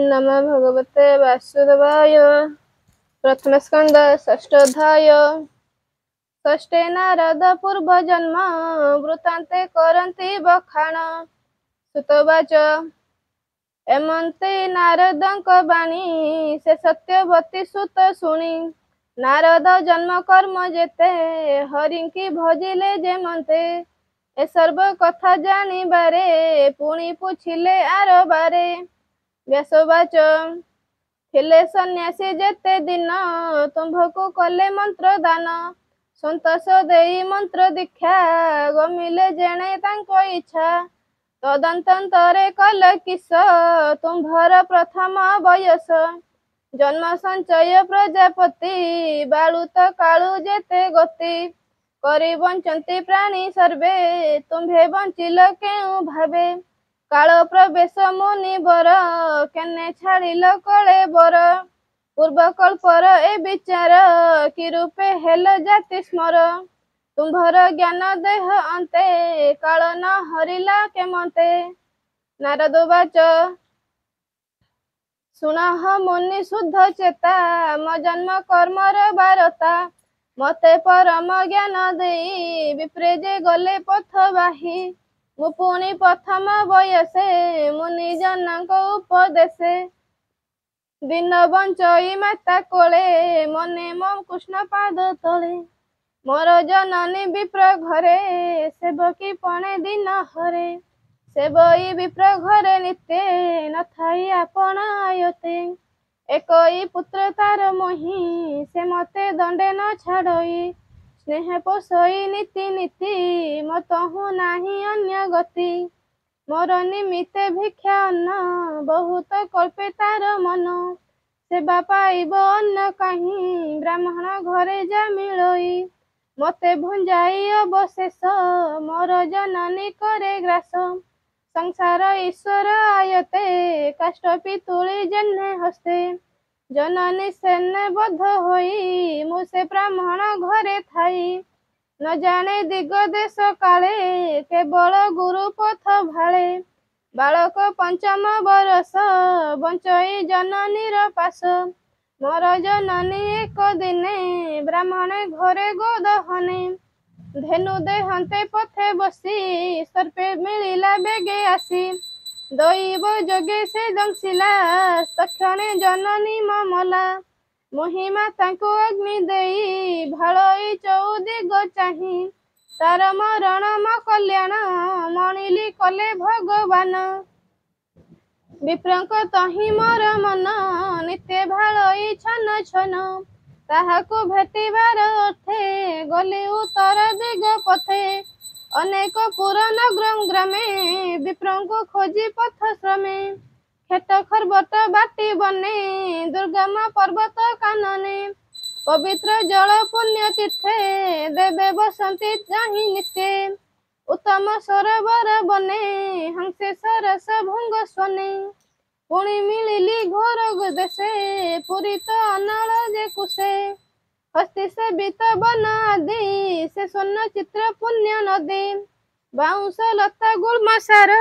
नमो भगवते वासुदेवाय। प्रथम स्कंद षष्ठ अध्याय। षष्ठे नारद पूर्व जन्म वृत्तान्ते करन्ति बखाण। सुतवाच एमन्ते नारदଙ୍କ बाणी से सत्यवती सुत शुणी। नारद जन्म कर्म जेते हरिंकी भजिले जेमन्ते। ए सर्व कथा जानिबारे पुणी पुछिले आर बारे। व्यासवाच ଥିଲେ ସନ୍ନ୍ୟାସୀ ଯେତେ ଦିନ ତୁମ୍ଭକୁ କଲେ ମନ୍ତ୍ର ଦାନ। ସନ୍ତୋଷ ଦେଇ ମନ୍ତ୍ର ଦୀକ୍ଷା ଗମିଲେ ଜେଣେ ତାଙ୍କ ଇଚ୍ଛା। ତଦନ୍ତରରେ କଲ କିସ ତୁମ୍ଭର ପ୍ରଥମ ବୟସ। ଜନ୍ମ ସଞ୍ଚୟ ପ୍ରଜାପତି ବାଳୁତ କାଳୁ ଯେତେ ଗତି। କରି ବଞ୍ଚନ୍ତି ପ୍ରାଣୀ ସର୍ବେ ତୁମ୍ଭେ ବଞ୍ଚିଲ କେଉଁ ଭାବେ। କାଳ ପ୍ରବେଶ ମୁନିବର କେନେ ଛାଡ଼ିଲ କଳେ ବର। ପୂର୍ବ କଳ୍ପର ଏ ବିଚାର କି ରୂପେ ହେଲ ଜାତି ସ୍ମର। ତୁମ୍ଭର ଜ୍ଞାନ ଦେହ ଅନ୍ତେ କାଳ ନ ହରିଲା କେମନ୍ତେ। ନାରଦବାଚ ଶୁଣଃ ମୁନି ଶୁଦ୍ଧ ଚେତା ମୋ ଜନ୍ମ କର୍ମର ବାରତା। ମତେ ପରମ ଜ୍ଞାନ ଦେଇ ବିପ୍ରେ ଯେ ଗଲେ ପଥ ବାହି। ମୁଁ ପୁଣି ପ୍ରଥମ ବୟସେ ମୁନି ଜନଙ୍କ ଉପଦେଶେ। ଦିନ ବଞ୍ଚଇ ମାତା କୋଳେ ମନେ ମୋ କୃଷ୍ଣ ପାଦ ତଳେ। ମୋର ଜନନୀ ବିପ୍ର ଘରେ ସେବକୀ ପଣେ ଦିନ ହରେ। ସେବଇ ବିପ୍ର ଘରେ ନିତ୍ୟ ନଥାଇ ଆପଣ ଆୟତେ। ଏକଇ ପୁତ୍ର ତାର ମୋହି ସେ ମତେ ଦଣ୍ଡେ ନ ଛାଡ଼ଇ। ସ୍ନେହ ପୋଷଇ ନୀତି ନୀତି ମୋ ତହୁଁ ନାହିଁ ଅନ୍ୟ ଗତି। ମୋର ନିମିତ୍ତେ ଭିକ୍ଷା ଅନ୍ନ ବହୁତ କଳ୍ପେ ତାର ମନ। ସେବା ପାଇବ ଅନ୍ନ କାହିଁ ବ୍ରାହ୍ମଣ ଘରେ ଯା ମିଳଇ। ମତେ ଭୁଞ୍ଜାଇ ଅବଶେଷ ମୋର ଜନନୀ କରେ ଗ୍ରାସ। ସଂସାର ଈଶ୍ୱର ଆୟତେ କାଷ୍ଠ ପିତୁଳି ଜହ୍ନେ ହସ୍ତେ। ଜନନୀ ସେନେ ବଦ୍ଧ ହୋଇ ମୁଁ ସେ ବ୍ରାହ୍ମଣ ଘରେ ଥାଇ। ନ ଜାଣେ ଦିଗ ଦେଶ କାଳେ କେବଳ ଗୁରୁ ପଥ ଭାଳେ। ବାଳକ ପଞ୍ଚମ ବରଷ ବଞ୍ଚଇ ଜନନୀର ପାଶ। ମୋର ଜନନୀ ଏକ ଦିନେ ବ୍ରାହ୍ମଣେ ଘରେ ଗୋଦହନେ। ଧେନୁ ଦେହନ୍ତେ ପଥେ ବସି ସର୍ପେ ମିଳିଲା ବେଗେ ଆସି। ଦଇବ ଯୋଗେ ସେ ଦଂଶିଲା ତକ୍ଷଣେ ଜନନୀ ମମଲା। ମହିମା ତାଙ୍କୁ ଅଗ୍ନି ଦେଇ ଭାଳଇ ଚଉଦିଗ ଚାହିଁ। ତାର ମରଣ ମୋ କଲ୍ୟାଣ ମଣିଲି କଲେ ଭଗବାନ। ବିପ୍ରଙ୍କ ତହିଁ ମୋର ମନ ନିତ୍ୟ ଭାଳଇ ଛନ ଛନ। ତାହାକୁ ଭେଟିବାର ଅର୍ଥେ ଗଲି ଉତ୍ତର ଦିଗ ପଥେ। ଅନେକ ପୁର ନଗର ଗ୍ରାମେ ବିପ୍ରଙ୍କୁ ଖୋଜି ପଥ ଶ୍ରମେ। କ୍ଷେତ ଖର୍ବତ ବାଟି ବନେ ଦୁର୍ଗମ ପର୍ବତ କାନନେ। ପବିତ୍ର ଜଳ ପୁଣ୍ୟ ତୀର୍ଥେ ଦେବେ ବସନ୍ତି ଚାହିଁ ନିତ୍ୟେ। ଉତ୍ତମ ସରୋବର ବନେ ହଂସେ ସରସ ଭୃଙ୍ଗ ସ୍ୱନେ। ପୁଣି ମିଳିଲି ଘୋର ଦେଶେ ପୁରିତ ଅନଳ ଯେ କୁଶେ। ହସ୍ତି ସେବିତ ବନ ଆଦି ସେ ସ୍ୱର୍ଣ୍ଣ ଚିତ୍ର ପୁଣ୍ୟ ନଦୀ। ବାଉଁଶ ଲତା ଗୁଳ୍ମ ସାର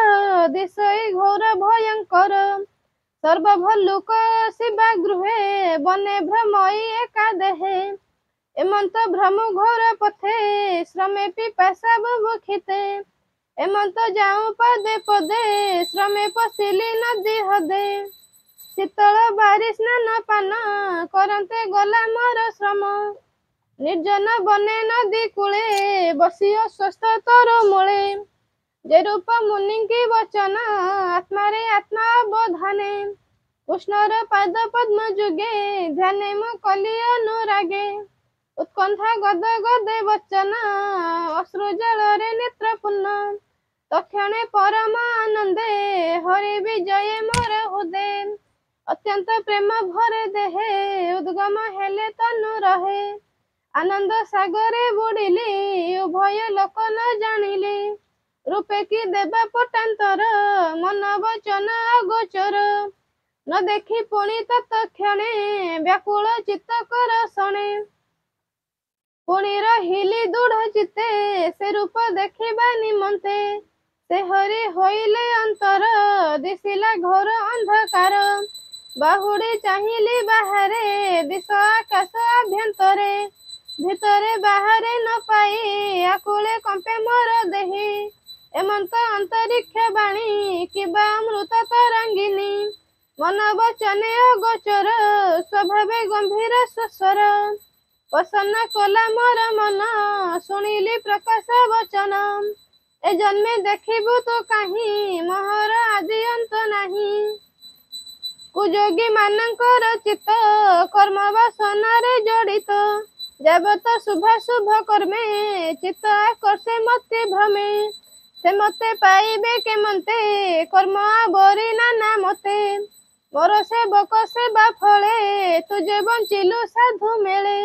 ଦିଶଇ ଘୋର ଭୟଙ୍କର। ସର୍ବ ଭଲ୍ଲୁକ ଶିବା ଗୃହେ ବନେ ଭ୍ରମଇ ଏକା ଦେହେ। ଏମନ୍ତ ଭ୍ରମ ଘୋର ପଥେ ଶ୍ରମେ ପିପାସା ବୁଭୁକ୍ଷିତେ। ଏମନ୍ତ ଯାଉଁ ପଦେ ପଦେ ଶ୍ରମେ ପଶିଲି ନଦୀ ହଦେ। ଶୀତଳ ବାରି ସ୍ନାନ ପାନ କରନ୍ତେ ଗଲା ମୋର ଶ୍ରମ। ନିର୍ଜନ ବନେ ନଦୀ କୂଳେ ବସି ଅଶ୍ୱସ୍ଥ ତରୁ ମୂଳେ। ଯେ ରୂପ ମୁନିଙ୍କି ବଚନ ଆତ୍ମାରେ ଆତ୍ମା ଅବଧାନେ। କୃଷ୍ଣର ପାଦ ପଦ୍ମ ଯୁଗେ ଧ୍ୟାନେ ମୁଁ କଲି ଅନୁରାଗେ। ଉତ୍କଣ୍ଠା ଗଦ ଗଦେ ବଚନ ଅଶ୍ରୁ ଜଳରେ ନେତ୍ର ପୂର୍ଣ୍ଣ। ତକ୍ଷଣେ ପରମ ଆନନ୍ଦେ ହରି ବିଜୟ ମୋର ହୃଦେ। ଅତ୍ୟନ୍ତ ପ୍ରେମ ଭରେ ଦେହେ ଉଦ୍ଗମ ହେଲେ ତନୁ ରହେ। ଆନନ୍ଦ ସାଗରେ ବୁଡ଼ିଲି ଉଭୟ ଲୋକ ନ ଜାଣିଲି। ରୂପେ କି ଦେବା ପଟାନ୍ତର ମନ ବଚନ ଅଗୋଚର। ନ ଦେଖି ପୁଣି ତତକ୍ଷଣେ ବ୍ୟାକୁଳ ଚିତ୍ତ କର ଶଣେ। ପୁଣି ରହିଲି ଦୃଢ଼ ଚିତ୍ତେ ସେ ରୂପ ଦେଖିବା ନିମନ୍ତେ। ସେ ହରି ହୋଇଲେ ଅନ୍ତର ଦିଶିଲା ଘୋର ଅନ୍ଧକାର। ବାହୁଡ଼ି ଚାହିଁଲି ବାହାରେ ଦିଶ ଆକାଶ ଆଭ୍ୟନ୍ତରେ ଭିତରେ ବାହାରେ ନ ପାଇ ଆକୁଳେ କମ୍ପେ ମୋର ଦେହି ଏମନ୍ତ ଅନ୍ତରିକ୍ଷ ବାଣୀ କିବା ଅମୃତ ତରଙ୍ଗିନୀ ମନ ବଚନେ ଅଗୋଚର ସ୍ୱଭାବେ ଗମ୍ଭୀର ସ୍ୱର ପ୍ରସନ୍ନ କଲା ମୋର ମନ ଶୁଣିଲି ପ୍ରକାଶ ବଚନ ଏ ଜନ୍ମେ ଦେଖିବୁ ତୁ କାହିଁ ମୋହର ଆଦି ଅନ୍ତ ନାହିଁ କୁଯୋଗୀ ମାନଙ୍କର ଚିତ୍ତ କର୍ମ ବାସନାରେ ଜଡ଼ିତ ଯାବତ ଶୁଭାଶୁଭ କର୍ମେ ଚିତ୍ତ ଆକର୍ଷେ ମତେ ଭ୍ରମେ ସେ ମତେ ପାଇବେ କେମନ୍ତେ କର୍ମ ଆବରି ନାନା ମତେ ମୋର ସେବକ ସେବା ଫଳେ ତୁଜେ ବଞ୍ଚିଲୁ ସାଧୁ ମେଳେ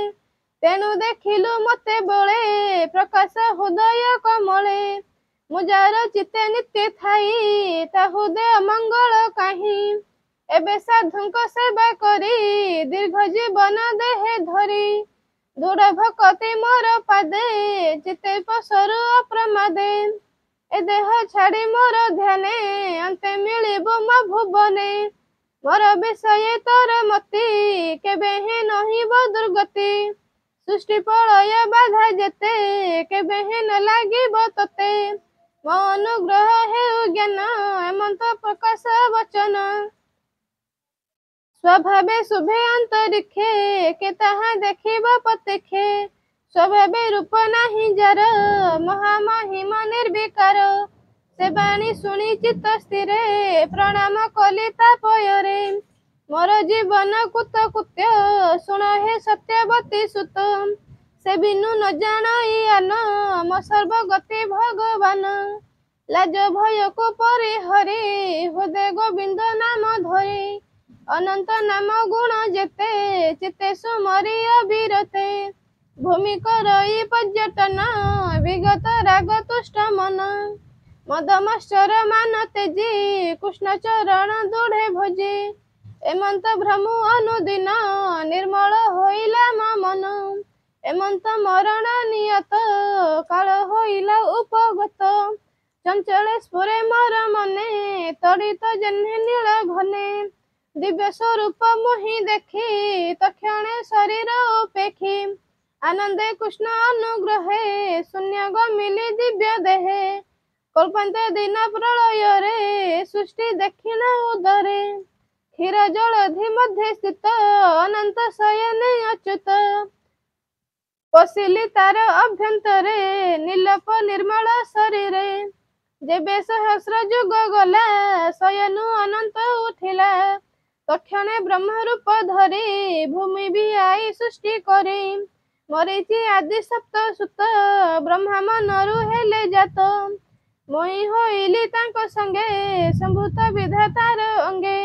ତେଣୁ ଦେଖିଲୁ ମତେ ବଳେ ପ୍ରକାଶ ହୃଦୟ କମଳେ ମୁଁ ଯାର ଚିତ୍ତେ ନିତ୍ୟ ଥାଇ ତା ହୃଦୟ ମଙ୍ଗଳ କାହିଁ ଏବେ ସାଧୁଙ୍କ ସେବା କରି ଦୀର୍ଘ ଜୀବନ ଦେହେ ଧରି ଦୃଢ଼ ଭକତି ମୋର ପାଦେ ଚିତେ ପସରୁ ଅପ୍ରମାଦେ ଏ ଦେହ ଛାଡ଼ି ମୋର ଧ୍ୟାନେ ଅନ୍ତେ ମିଳିବୁ ମୋ ଭୁବନେ ମୋର ବିଷୟ ତୋର ମତି କେବେ ହିଁ ନହିବ ଦୁର୍ଗତି ସୃଷ୍ଟି ପ୍ରଳୟ ବାଧା ଯେତେ କେବେ ହିଁ ନ ଲାଗିବ ତତେ ମୋ ଅନୁଗ୍ରହ ହେଉ ଜ୍ଞାନ ଏମନ୍ତ ପ୍ରକାଶ ବଚନ ସ୍ୱଭାବେ ଶୁଭେ ଅନ୍ତରିକ୍ଷେ କେ ତାହା ଦେଖିବ ପ୍ରତ୍ୟକ୍ଷେ ସ୍ୱଭାବେ ରୂପ ନାହିଁ ଯାର ମହାମହିମ ନିର୍ବିକାର ସେ ବାଣୀ ଶୁଣି ଚିତ୍ତ ସ୍ଥିରେ ପ୍ରଣାମ କଲି ତା ପୟରେ ମୋର ଜୀବନ କୃତ କୃତ୍ୟ ଶୁଣ ହେ ସତ୍ୟବତୀ ସୁତ ସେ ବିନୁ ନ ଜାଣଇ ଆନ ମୋ ସର୍ବଗତି ଭଗବାନ ଲାଜ ଭୟକୁ ପରିହରି ହୃଦୟ ଗୋବିନ୍ଦ ନାମ ଧରି ଅନନ୍ତ ନାମ ଗୁଣ ଯେତେ ଚିତେ ସୁମରି ଅବିରତେ ଭୂମି କରଇ ପର୍ଯ୍ୟଟନ ବିଗତ ରାଗ ତୁଷ୍ଟ ମନ ମଦମଶ୍ଚର ମାନ ତେଜି କୃଷ୍ଣ ଚରଣ ଦୃଢ଼େ ଭୋଜି ଏମନ୍ତ ଭ୍ରମୁ ଅନୁଦିନ ନିର୍ମଳ ହୋଇଲା ମୋ ମନ ଏମନ୍ତ ମରଣ ନିୟତ କାଳ ହୋଇଲା ଉପଗତ ଚଞ୍ଚଳ ସ୍ଫୁରେ ମୋର ମନେ ତଡ଼ିତ ଜହ୍ନେ ନୀଳ ଘନେ ଦିବ୍ୟ ସ୍ୱରୂପ ମୁହିଁ ଦେଖି ତକ୍ଷଣେ ଶରୀର ଉପେକ୍ଷୀ ଆନନ୍ଦେ କୃଷ୍ଣ ଅନୁଗ୍ରହେ ଶୂନ୍ୟ ଗମିଲି ଦିବ୍ୟ ଦେହେ କଳ୍ପାନ୍ତ ଦିନ ପ୍ରଳୟରେ ସୃଷ୍ଟି ଦକ୍ଷିଣ ଉଦରେ କ୍ଷୀର ଜଳଧି ମଧ୍ୟ ସ୍ଥିତ ଅନନ୍ତ ଶୟନେ ଅଚ୍ୟୁତ ପଶିଲି ତାର ଅଭ୍ୟନ୍ତରେ ନିର୍ଲୋପ ନିର୍ମଳ ଶରୀରେ ଯେବେ ସହସ୍ର ଯୁଗ ଗଲା ଶୟନୁ ଅନନ୍ତ ଉଠିଲା ତକ୍ଷଣେ ବ୍ରହ୍ମରୂପ ଧରି ଭୂମି ବିଆଇ ସୃଷ୍ଟି କରି ମରିଚି ଆଦି ସପ୍ତ ସୁତ ବ୍ରହ୍ମା ମନରୁ ହେଲେ ଜାତ ମୁଇଁ ହୋଇଲି ତାଙ୍କ ସଙ୍ଗେ ସମ୍ଭୂତ ବିଧାତାର ଅଙ୍ଗେ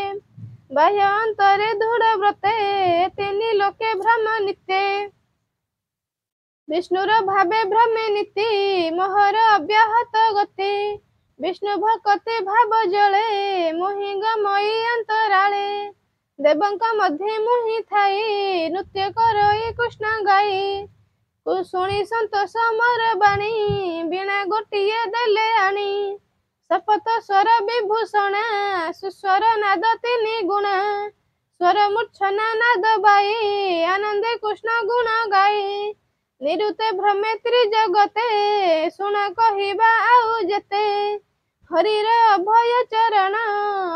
ବାହ୍ୟ ଅନ୍ତରେ ଦୃଢ଼ ବ୍ରତେ ତିନି ଲୋକେ ଭ୍ରମ ନିତ୍ୟେ ବିଷ୍ଣୁର ଭାବେ ଭ୍ରମେ ନୀତି ମୋହର ଅବ୍ୟାହତ ଗତି ବିଷ୍ଣୁ ଭକତେ ଭାବ ଜଳେ ମୁହିଁ ଗମଇ ଅନ୍ତରାଳେ ଦେବଙ୍କ ମଧ୍ୟେ ମୁହିଁ ଥାଇ ନୃତ୍ୟ କରଇ କୃଷ୍ଣ ଗାଇ ଶୁଣି ସନ୍ତୋଷ ମୋର ବାଣୀ ବୀଣା ଗୋଟିଏ ଦେଲେ ଆଣି ଶପଥ ସ୍ୱର ବିଭୂଷଣା ସୁସ୍ୱର ନାଦ ତିନି ଗୁଣା ସ୍ୱର ମୂର୍ଚ୍ଛନା ନାଦ ବାଇ ଆନନ୍ଦେ କୃଷ୍ଣ ଗୁଣ ଗାଇ ନିରୁତେ ଭ୍ରମେ ତ୍ରିଜଗତେ ଶୁଣ କହିବା ଆଉ ଯେତେ ହରିର ଅଭୟ ଚରଣ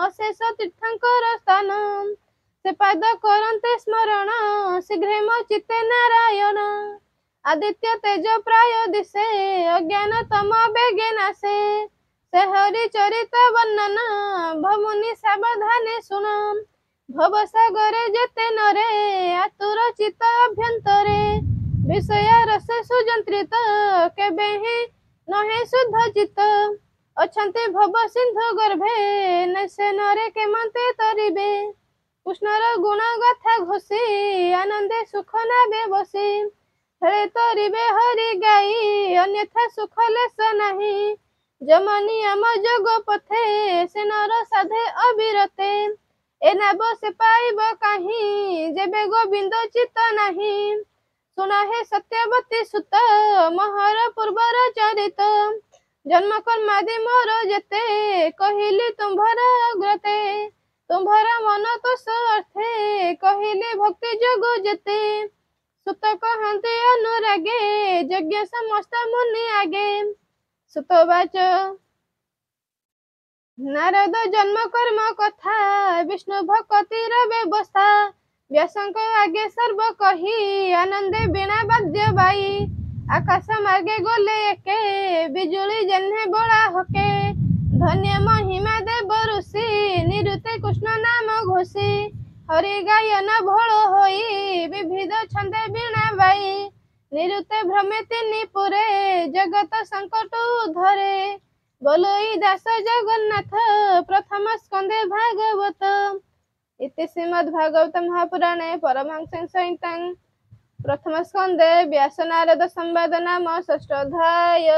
ଅଶେଷ ତୀର୍ଥଙ୍କର ସ୍ଥାନ ସେ ପାଦ କରନ୍ତେ ସ୍ମରଣ ଶୀଘ୍ରେ ମୋ ଚିତ୍ତେ ନାରାୟଣ ଆଦିତ୍ୟ ତେଜ ପ୍ରାୟ ଦିଶେ ଅଜ୍ଞାନ ତମ ବେଗେ ନାଶେ ସେ ହରି ଚରିତ ବର୍ଣ୍ଣନ ଭମୁନି ସାବଧାନେ ଶୁଣ ଭବସାଗରେ ଯେତେ ନରେ ଆତୁର ଚିତ୍ତ ଅଭ୍ୟନ୍ତରେ ବିଷୟ ରସ ସୁଯନ୍ତ୍ରିତ କେବେ ହିଁ ନହେ ଶୁଦ୍ଧ ଚିତ୍ତ ଅଛନ୍ତି ଭବ ସିନ୍ଧୁ ଗର୍ଭେ ସେ ନରେ କେମନ୍ତେ ତରିବେ କୃଷ୍ଣର ଗୁଣ ଗାଥା ଘୋଷି ଆନନ୍ଦେ ସୁଖ ନାବେ ବସି ହେଳେ ତରିବେ ହରି ଗାଇ ଅନ୍ୟଥା ସୁଖ ଲେଶ ନାହିଁ ଯମ ନିୟମ ଯୋଗ ପଥେ ସେ ନର ସାଧେ ଅବିରତେ ଏ ନାବ ସେ ପାଇବ କାହିଁ ଯେବେ ଗୋବିନ୍ଦ ଚିତ୍ତ ନାହିଁ ଶୁଣ ହେ ସତ୍ୟବତୀ ସୁତ ମୋହର ପୂର୍ବର ଚରିତ ଜନ୍ମ କର୍ମାଦି ମୋର ଯେତେ କହିଲି ତୁମ୍ଭର ଅଗ୍ରତେ तुम्हारा मन तोष अर्थे कहले भक्ति जोग जेते सुत कहते अनुरागे यज्ञ समस्त मुनि आगे सुतवाच नारद जन्म कर्म कथा विष्णु भक्तिर व्यवस्था व्यासंक आगे सर्व कही आनंदे बिना बाद्य बाई आकाश मार्गे गले एके बिजुली जन्हे बड़ा हके धन्य महिमा देव ऋषि निरुते कृष्ण नाम घोषी हरि गायन भोल होई विविध छंदे बीणा बाई निरुते भ्रमे तिनि पुरे जगत संकट उद्धरे बोलोई दास जगन्नाथ प्रथम स्कंदे भागवत इति श्रीमद्भागवत महापुराणे परमहंस संहितां प्रथम स्कंदे व्यास नारद संवाद नाम षष्ठ अध्याय।